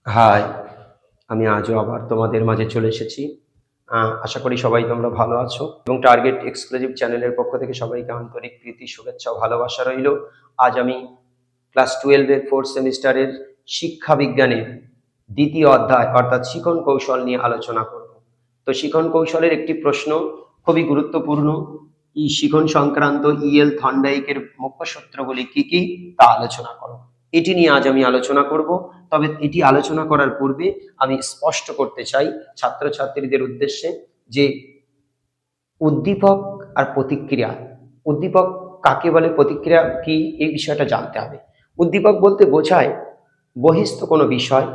High, আমি আজও আবার তোমাদের মাঝে চলে এসেছি। আশা করি সবাই তোমরা ভালো আছো এবং টার্গেট এক্সক্লুসিভ চ্যানেলের পক্ষ থেকে সবাইকে আন্তরিক প্রীতি, শুভেচ্ছা ও ভালোবাসা রইল। আজ আমি ক্লাস 12 এর 4th সেমিস্টারের শিক্ষা বিজ্ঞানের দ্বিতীয় অধ্যায় অর্থাৎ শিখন কৌশল নিয়ে আলোচনা করব। তো শিখন কৌশলের একটি প্রশ্ন খুবই গুরুত্বপূর্ণ। শিখন সংক্রান্ত ইএল থর্নডাইকের মুখ্য সূত্রগুলি কি কি তা আলোচনা করব। এটি নিয়ে আজ আমি আলোচনা করব। তবে এটি আলোচনা করার পূর্বে আমি স্পষ্ট করতে চাই ছাত্রছাত্রীদের উদ্দেশ্যে যে উদ্দীপক আর প্রতিক্রিয়া, উদ্দীপক কাকে বলে, প্রতিক্রিয়া কি, এই বিষয়টা জানতে হবে। উদ্দীপক বলতে বোঝায় বহিস্থ কোনো বিষয়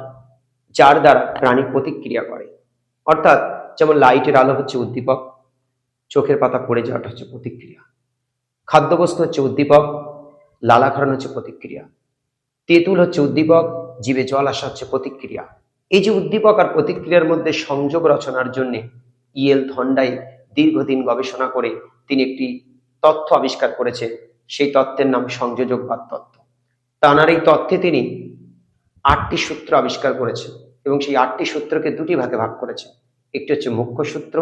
যার দ্বারা প্রাণী প্রতিক্রিয়া করে। অর্থাৎ যেমন লাইটের আলো হচ্ছে উদ্দীপক, চোখের পাতা পড়ে যাওয়াটা হচ্ছে প্রতিক্রিয়া। খাদ্যবস্তু হচ্ছে উদ্দীপক, লালাক্ষরণ হচ্ছে প্রতিক্রিয়া। তেঁতুল হচ্ছে উদ্দীপক, জিভে জল আসা হচ্ছে প্রতিক্রিয়া। এই যে উদ্দীপক আর প্রতিক্রিয়ার মধ্যে সংযোগ রচনার জন্য ইএল থর্নডাইক দীর্ঘদিন গবেষণা করে তিনি একটি তথ্য আবিষ্কার করেছেন। সেই তত্ত্বের নাম সংযোজকবাদ তত্ত্ব। তাঁর এই তত্ত্বে তিনি 8টি সূত্র আবিষ্কার করেছেন এবং সেই 8টি সূত্রকে দুটি ভাগে ভাগ করেছেন। একটি হচ্ছে মুখ্য সূত্র,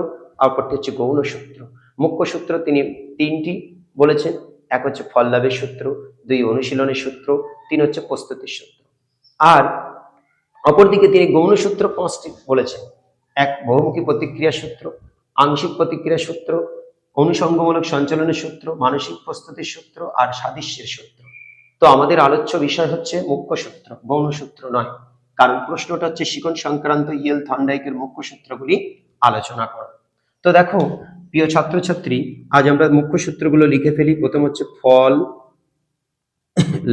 অপরটি হচ্ছে গৌণ সূত্র। মুখ্য সূত্র তিনি 3টি বলেছেন। এক হচ্ছে ফল লাভের সূত্র, 2 অনুশীলনের সূত্র, 3 হচ্ছে প্রস্তুতির সূত্র। আর অপরদিকে তিনি গৌণ সূত্র 5টি বলেছেন। এক বহুমুখী প্রতিক্রিয়া সূত্র, আংশিক প্রতিক্রিয়া সূত্র, অনুসঙ্গমূলক সঞ্চালনের সূত্র, মানসিক প্রস্তুতির সূত্র আর সাদৃশ্যের সূত্র। তো আমাদের আলোচ্য বিষয় হচ্ছে মুখ্য সূত্র, গৌণ সূত্র নয়। কারণ প্রশ্নটা হচ্ছে শিখন সংক্রান্ত ইএল থর্নডাইকের মুখ্য সূত্রগুলি আলোচনা করো। তো দেখো প্রিয় ছাত্রছাত্রী, আজ আমরা মুখ্য সূত্রগুলো লিখে ফেলি। প্রথম হচ্ছে ফল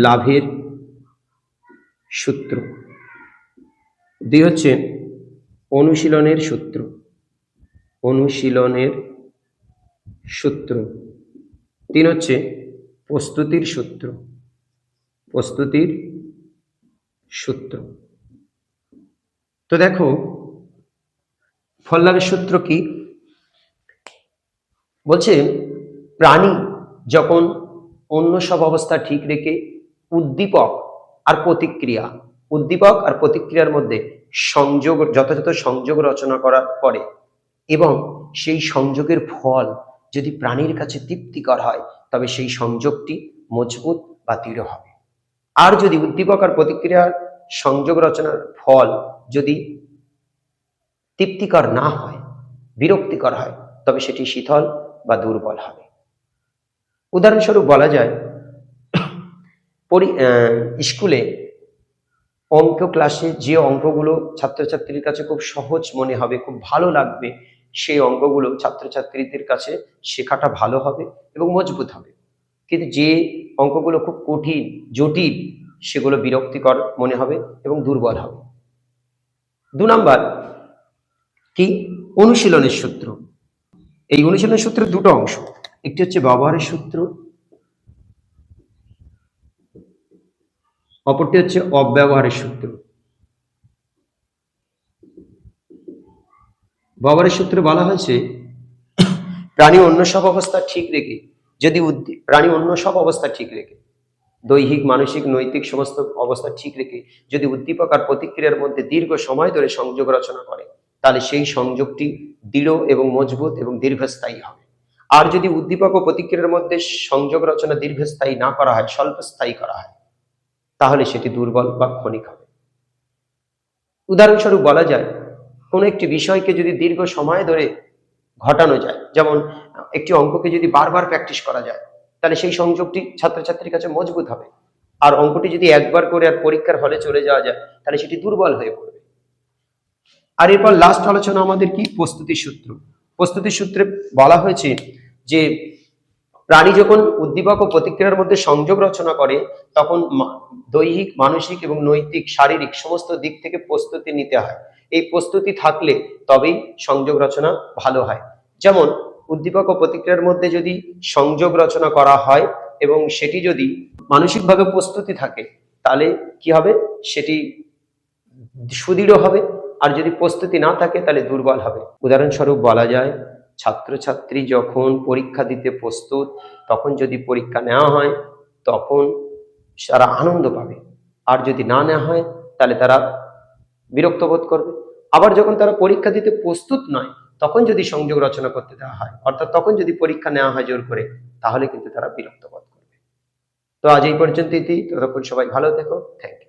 লাভের সূত্র, 2 হচ্ছে অনুশীলনের সূত্র, অনুশীলনের সূত্র, 3 হচ্ছে প্রস্তুতির সূত্র, প্রস্তুতির সূত্র। তো দেখো ফল লাভের সূত্র কি বলছে, প্রাণী যখন অন্য সব অবস্থা ঠিক রেখে উদ্দীপক আর প্রতিক্রিয়া, উদ্দীপক আর প্রতিক্রিয়ার মধ্যে সংযোগ, যথাযথ সংযোগ রচনা করার পরে এবং সেই সংযোগের ফল যদি প্রাণীর কাছে তৃপ্তিকর হয় তবে সেই সংযোগটি মজবুত বা দৃঢ় হবে। আর যদি উদ্দীপক আর প্রতিক্রিয়ার সংযোগ রচনার ফল যদি তৃপ্তিকর না হয়, বিরক্তিকর হয়, তবে সেটি শীতল বা দুর্বল হবে। উদাহরণস্বরূপ বলা যায়, স্কুলে অঙ্ক ক্লাসে যে অঙ্কগুলো ছাত্রছাত্রীর কাছে খুব সহজ মনে হবে, খুব ভালো লাগবে, সেই অঙ্কগুলো ছাত্রছাত্রীদের কাছে শেখাটা ভালো হবে এবং মজবুত হবে। কিন্তু যে অঙ্কগুলো খুব কঠিন, জটিল, সেগুলো বিরক্তিকর মনে হবে এবং দুর্বল হবে। 2 নাম্বার কি, অনুশীলনের সূত্র। এই অনুশীলনের সূত্রের 2টো অংশ, একটি হচ্ছে ব্যবহারের সূত্র, অপরটি হচ্ছে অব্যবহারের সূত্র। ব্যবহারের সূত্রে বলা হয়েছে, প্রাণী অন্য সব অবস্থা ঠিক রেখে যদি প্রাণী অন্য সব অবস্থা ঠিক রেখে দৈহিক, মানসিক, নৈতিক সমস্ত অবস্থা ঠিক রেখে যদি উদ্দীপক আর প্রতিক্রিয়ার মধ্যে দীর্ঘ সময় ধরে সংযোগ রচনা করে, তাহলে সেই সংযোগটি দৃঢ় এবং মজবুত এবং দীর্ঘস্থায়ী হবে। আর যদি উদ্দীপক ও প্রতিক্রিয়ার মধ্যে সংযোগ রচনা দীর্ঘস্থায়ী না করা হয়, স্বল্পস্থায়ী করা হয়, তাহলে সেটি দুর্বল বা ক্ষণিক হবে। উদাহরণস্বরূপ বলা যায়, কোনো একটি বিষয়কে যদি দীর্ঘ সময় ধরে ঘটানো যায়, যেমন একটি অঙ্ককে যদি বারবার প্র্যাকটিস করা যায়, তাহলে সেই সংযোগটি ছাত্রছাত্রীর কাছে মজবুত হবে। আর অঙ্কটি যদি একবার করে আর পরীক্ষার হলে চলে যাওয়া যায়, তাহলে সেটি দুর্বল হয়ে পড়বে। আর এরপর লাস্ট আলোচনা আমাদের কি, প্রস্তুতির সূত্র। প্রস্তুতির সূত্রে বলা হয়েছে যে প্রাণী যখন উদ্দীপক ও প্রতিক্রিয়ার মধ্যে সংযোগ রচনা করে, তখন দৈহিক, মানসিক এবং নৈতিক, শারীরিক সমস্ত দিক থেকে প্রস্তুতি নিতে হয়। এই প্রস্তুতি থাকলে তবেই সংযোগ রচনা ভালো হয়। যেমন উদ্দীপক ও প্রতিক্রিয়ার মধ্যে যদি সংযোগ রচনা করা হয় এবং সেটি যদি মানসিকভাবে প্রস্তুতি থাকে, তাহলে কি হবে, সেটি সুদৃঢ় হবে। আর যদি প্রস্তুতি না থাকে তাহলে দুর্বল হবে। উদাহরণস্বরূপ বলা যায়, ছাত্রছাত্রী যখন পরীক্ষা দিতে প্রস্তুত, তখন যদি পরীক্ষা নেওয়া হয় তখন তারা আনন্দ পাবে। আর যদি না নেওয়া হয় তাহলে তারা বিরক্ত বোধ করবে। আবার যখন তারা পরীক্ষা দিতে প্রস্তুত নয়, তখন যদি সংযোগ রচনা করতে দেওয়া হয়, অর্থাৎ তখন যদি পরীক্ষা নেওয়া হয় জোর করে, তাহলে কিন্তু তারা বিরক্ত বোধ করবে। তো আজ এই পর্যন্তই, ততক্ষণ সবাই ভালো থেকো। Thank you.